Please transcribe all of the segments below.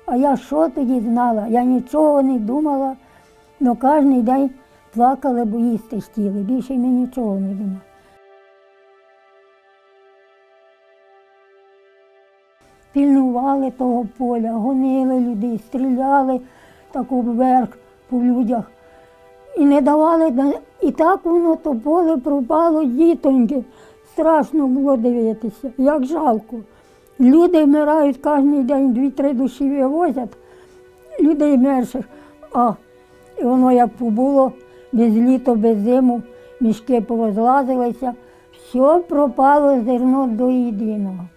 А я що тоді знала? Я нічого не думала, але кожен день плакали, бо їсти хотіли. Більше ми нічого не думали. Пільнували того поля, гонили людей, стріляли так вверх по людях. І не давали, і так воно то поле пропало, дітоньки. Страшно було дивитися, як жалко. Люди вмирають кожен день, 2-3 душі вивозять, людей менших. А воно як побуло, без літа, без зиму, мішки порозлазилися, все пропало зерно до єдиного.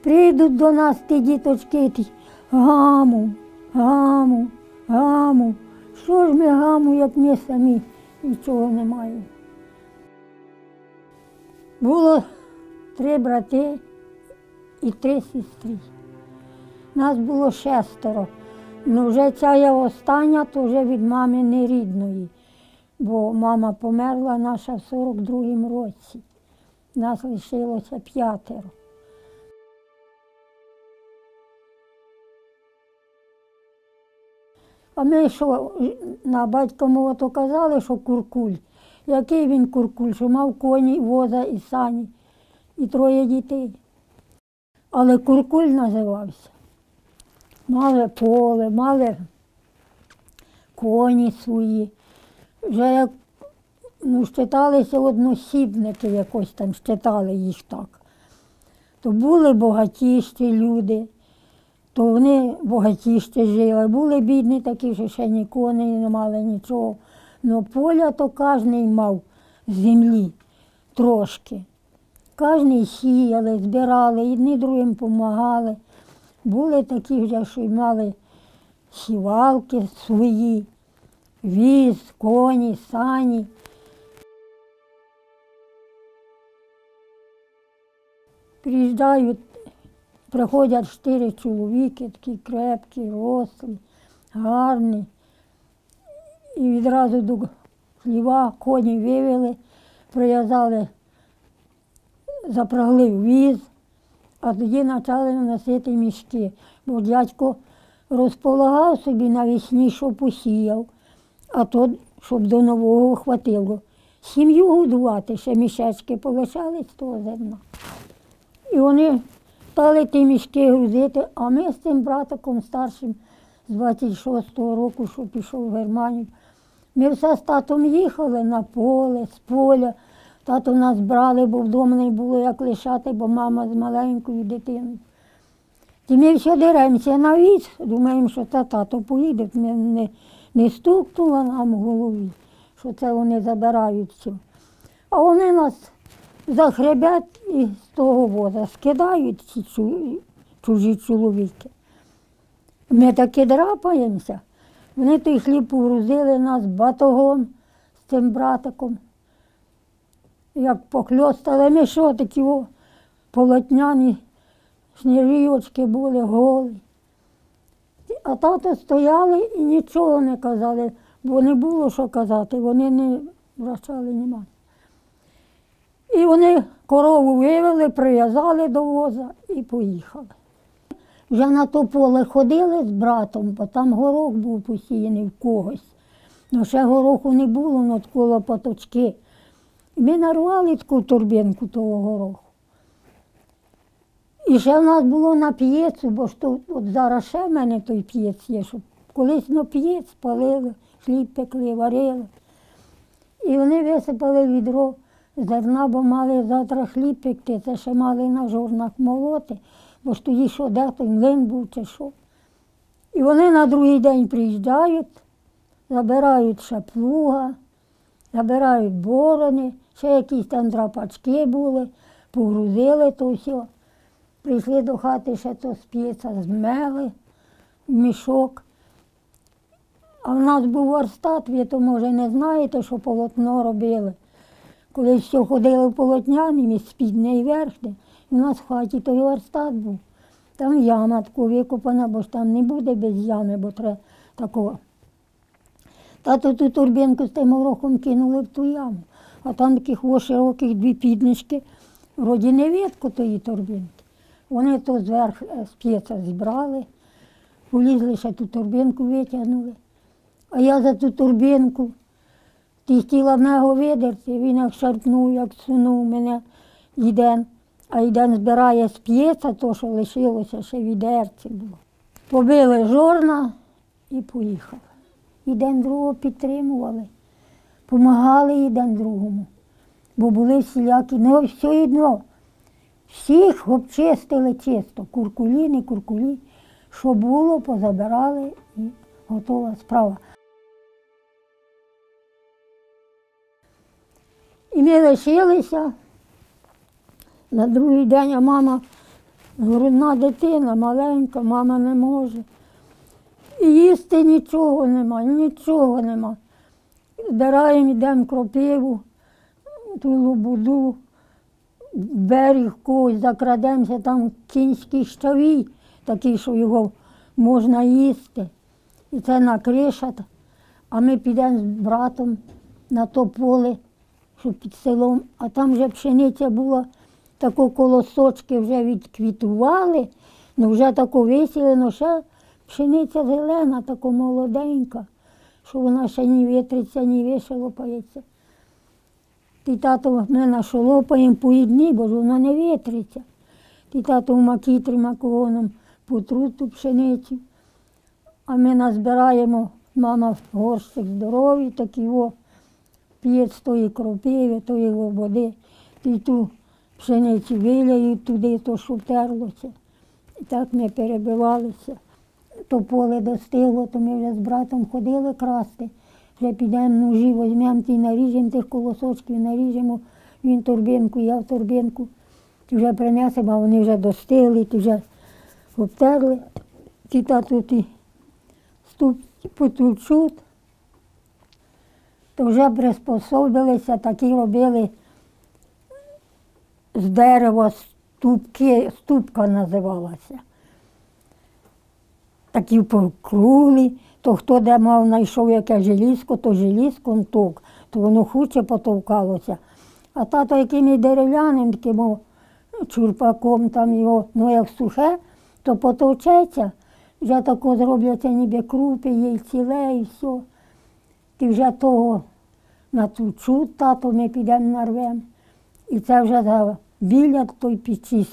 Прийдуть до нас ті діточки, ті гаму, гаму, гаму. Що ж ми гаму, як ми самі нічого не маємо. Було 3 брати і 3 сестри. Нас було 6. Ну вже ця я остання, то вже від мами не рідної, бо мама померла наша в 42-му році. Нас лишилося 5. А ми що, на батька мого то казали, що куркуль. Який він куркуль, що мав коні, воза і сані, і 3 дітей. Але куркуль називався. Мали поле, мали коні свої. Вже як щиталися односібники, якось там щитали їх так. То були багатіші люди. То вони багатіше жили, були бідні такі, що ще ні коней не мали нічого. Но поля то кожен мав землі трошки. Кожен сіяли, збирали, одні другим допомагали. Були такі вже, що й мали сівалки свої, віз, коні, сані. Приїжджають, приходять 4 чоловіки, такі крепкі, рослі, гарні. І відразу до хліва коні вивели, прив'язали, запрягли в віз, а тоді почали носити мішки. Бо дядько розполагав собі навесні, що посіяв, а то, щоб до нового хватило. Сім'ю годувати, ще мішечки полишались з того зерна. І вони стали ті мішки грузити, а ми з цим братиком старшим з 26-го року, що пішов в Германію, ми все з татом їхали на поле, з поля. Тато нас брали, бо вдома не було як лишати, бо мама з маленькою дитиною. І ми все деремося на віз, думаємо, що це тато поїде. Не стукнуло нам в голові, що це вони забирають все. А вони нас за хребет і з того воза скидають ці чужі чоловіки. Ми таки драпаємося. Вони той хліб погрузили нас батогом з цим братиком. Як покльостали, ми що такі полотняні сніжочки були голі. А тато стояли і нічого не казали, бо не було що казати, вони не врачали нема. І вони корову вивели, прив'язали до воза і поїхали. Вже на то поле ходили з братом, бо там горох був посіяний в когось. Ну ще гороху не було, навколо паточки. Ми нарвали таку торбинку того гороху. І ще в нас було на п'єцу, бо ж тут, от зараз ще в мене той п'єць є, щоб колись на п'єць палили, хліб пекли, варили. І вони висипали відро зерна, бо мали завтра хліб пекти, це ще мали на жорнах молоти, бо ж тоді що, де той млин був чи що. І вони на другий день приїжджають, забирають ще плуга, забирають борони, ще якісь там драпачки були, погрузили то все. Прийшли до хати, ще то з п'єца змели в мішок. А в нас був верстат, ви то, може, не знаєте, що полотно робили. Колись все ходили полотняним, із спідне і верхне. І в нас в хаті той верстат був. Там яма таку викопана, бо ж там не буде без ями, бо треба такого. Тато ту торбинку з тим горохом кинули в ту яму. А там таких широких 2 піднички вроді не видко тої торбинки. Вони то зверху з п'єца зібрали, полізли, ще ту торбинку витягнули. А я за ту торбинку, хотіла в нього видерти, він як шарпнув, як сунув мене Іден. А Іден збирає з п'єца то, що лишилося, ще відерці було. Побили жорна і поїхали. Іден другого підтримували, помагали один другому, бо були всілякі, ну все одно. Всіх обчистили чисто, куркулі, не куркулі, що було, позабирали і готова справа. І ми лишилися. На другий день, а мама грудна дитина, маленька, мама не може. І їсти нічого нема, нічого нема. Збираємо, йдемо кропиву, ту лобуду, берег когось, закрадемося, там кінський щавій, такий, що його можна їсти. І це накриша. А ми підемо з братом на то поле, що під селом, а там вже пшениця була, тако колосочки вже відквітували, ну вже тако висілено, ще пшениця зелена, тако молоденька, що вона ще ні витриться, ні вишелопається. Ти тато ми нашолопаємо по одній, бо ж воно не витриться. Ти тато в макітрі макогоном потруть ту пшеницю, а ми назбираємо, мама горщик здоровий, такий п'єць тої кропиви, тої води, і ту пшеницю виляють туди, то що втерлося. І так ми перебивалися. То поле достигло, то ми вже з братом ходили красти. Вже підемо ножі, візьмемо ті, наріжемо тих колосочків, наріжемо, він торбинку, я в торбинку. Ті вже принесемо, а вони вже достигли, ті вже обтерли. Ті тату ті потовчуть. То вже приспособилися, такі робили з дерева ступки, ступка називалася. Такі круглі, то хто де мав, знайшов яке желізко, то желізком товк, то воно хуче потовкалося. А тато яким дерев'яним, таким чурпаком там його, ну як сухе, то потовчеться, вже тако зробляться ніби крупи, є й ціле, і все. І вже того натовчуть, тато, ми підемо нарвемо. І це вже біля той печі,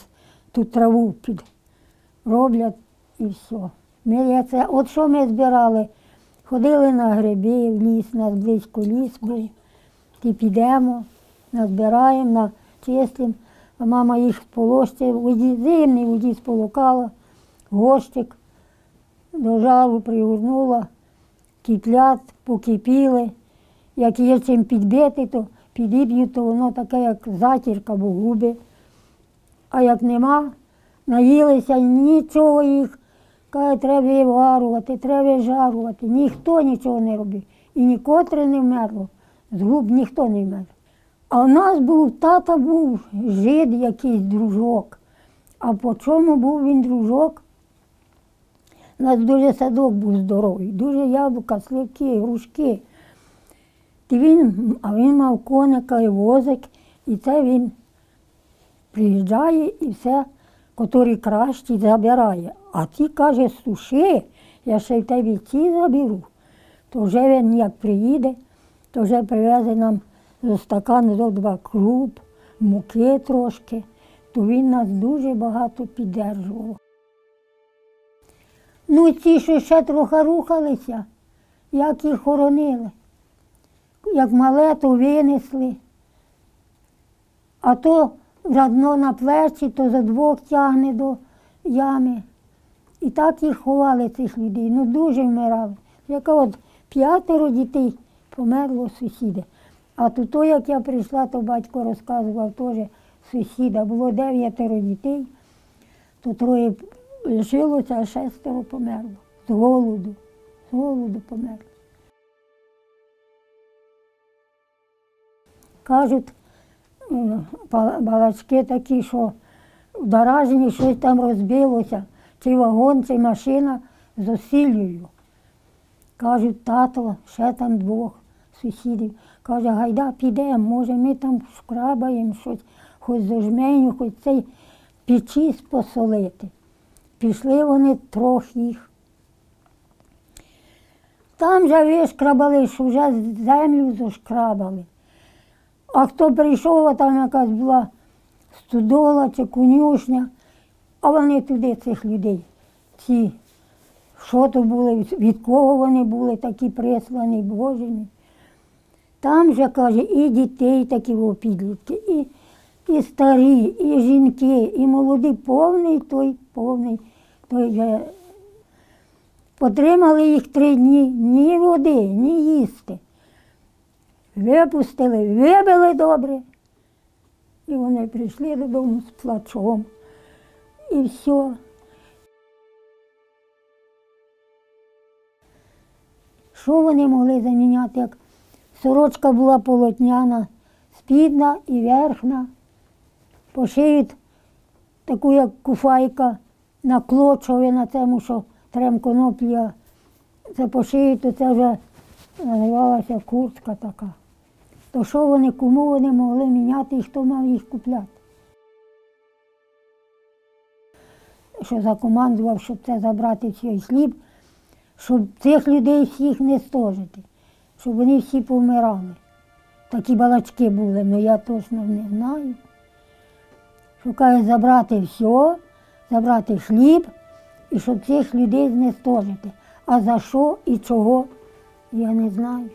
ту траву роблять і все. От що ми збирали, ходили на гриби в ліс, у нас близько ліс був, і підемо, назбираємо, начистимо, а мама їх сполощує, в воді, зимній воді сполокала, горщик до жару пригорнула, киплять, покипіли, як є чим підбити, то підіб'ють, то воно таке, як затірка, бо губи. А як нема, наїлися, нічого їх, каже, треба виварувати, треба жарувати. Ніхто нічого не робив. І нікотре не вмерло, з губ ніхто не вмер. А в нас був, тата був жид якийсь, дружок. А по чому був він дружок? У нас дуже садок був здоровий, дуже яблука, сливки, грушки. А він мав коника і возик, і це він приїжджає і все, котрі кращі, забирає. А ті, каже, суши, я ще в тебе ці заберу. То вже він як приїде, то вже привезе нам зо стакан, зо 2 круп, муки трошки, то він нас дуже багато піддержував. Ну, ці, що ще трохи рухалися, як їх хоронили. Як мале, то винесли, а то одно на плечі, то за 2 тягне до ями. І так їх ховали, цих людей, ну дуже вмирали. Яка от 5 дітей померло сусіда. А тут, як я прийшла, то батько розказував теж сусіда. Було 9 дітей, то 3 лишилося, а 6 померло. З голоду померло. Кажуть, балачки такі, що в Даражині щось там розбилося, чи вагон, чи машина з осіллю. Кажуть, тато, ще там 2 сусідів. Каже, гайда підемо, може ми там шкрабаємо щось, хоч до жменю, хоч цей печись посолити. Пішли вони трохи їх. Там же вишкрабали, що вже землю зашкрабали. А хто прийшов, там якась була стодола чи конюшня, а вони туди цих людей. Ці, що то були, від кого вони були такі прислані, Божими. Там же, каже, і дітей такі підлітки, і старі, і жінки, і молоді, повний той же. Потримали їх 3 дні, ні води, ні їсти. Випустили, вибили добре. І вони прийшли додому з плачом. І все. Що вони могли заміняти, як сорочка була полотняна, спідна і верхна, пошиють таку, як куфайка, на клочові, на цьому, що трем коноплі, це пошиють, то це вже називалася куртка така. То що вони, кому вони могли міняти і хто мав їх купляти? Що закомандував, щоб це забрати цей хліб, щоб цих людей всіх не стожити, щоб вони всі повмирали. Такі балачки були, але я точно не знаю. Шукає забрати все, забрати хліб, і щоб цих людей знестожити. А за що і чого, я не знаю.